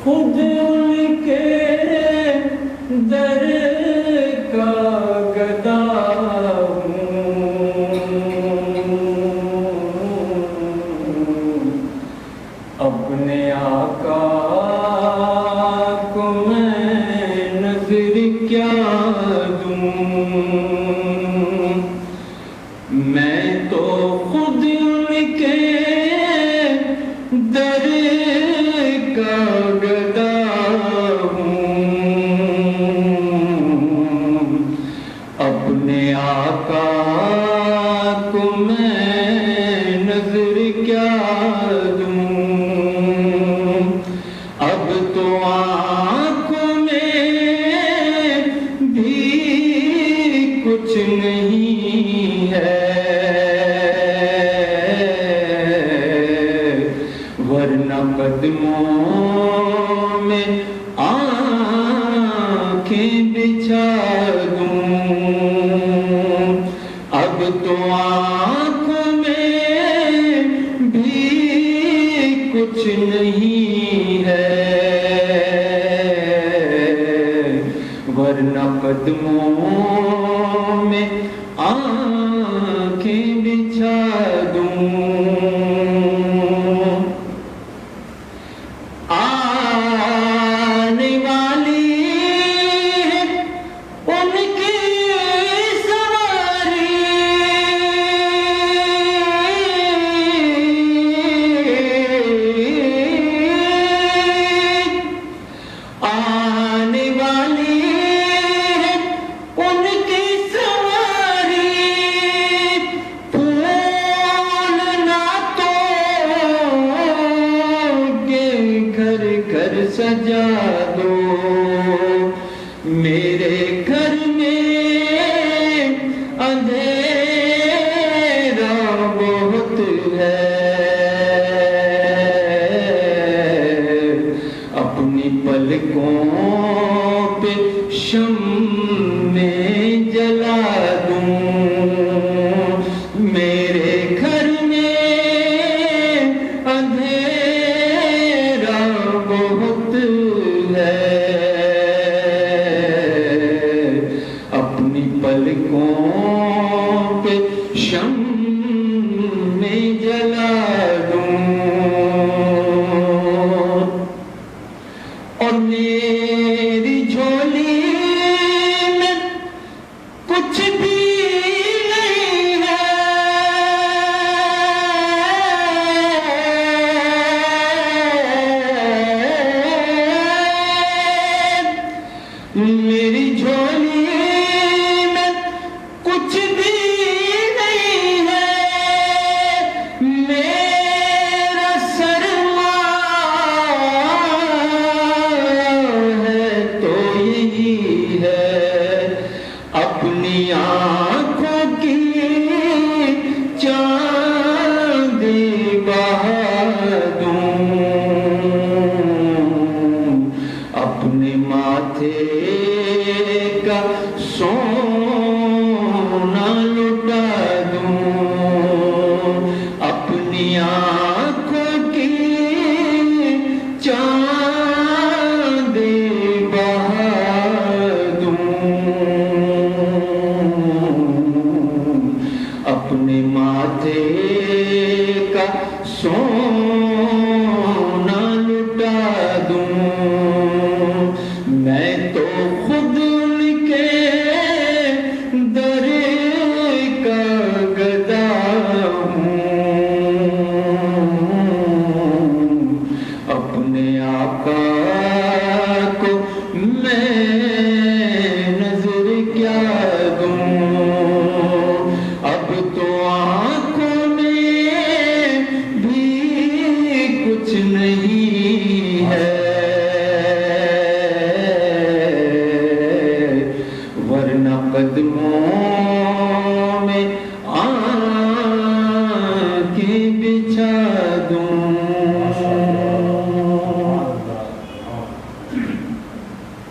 खुद उनके दर का गदा हूँ। अपने आका को मैं नजर क्या दूँ, मैं तो खुद उनके दर का गदा हूँ। अपने आका को मैं नजर क्या दूँ, अब तो आँखों में भी कुछ नहीं है, वरना कदमों में आँखें बिछा दूँ। अब तो आँखों में भी कुछ नहीं है, वरना कदमों में आँखें बिछा दूँ। आने वाली है उनकी सवारी, आने वाली है उनकी सवारी। फूल ना तोड़के घर घर सजा दो, मेरे घर में अंधेरा बहुत है। अपनी पलकों पे शम्मे जला दूं, मेरे घर में अंधेरा बहुत है। अपनी पलकों पे शम्मे जला दूं, और मेरी झोली में कुछ भी नहीं है, मेरी झोली में कुछ भी नहीं है। मेरा सरमाया है तो यही है, अपनी आँखों की चांदी बहा दूं, अपने माथे का सोना लुटा दूं, अपनी आँखों की चांदी बहा दूं, अपने माथे का सोना लुटा दूं। मैं तो खुद उनके दर का गदा हूँ, अपने आका को मैं नजर क्या दूँ। अब तो आँखों में भी कुछ नहीं है, वरना कदमों में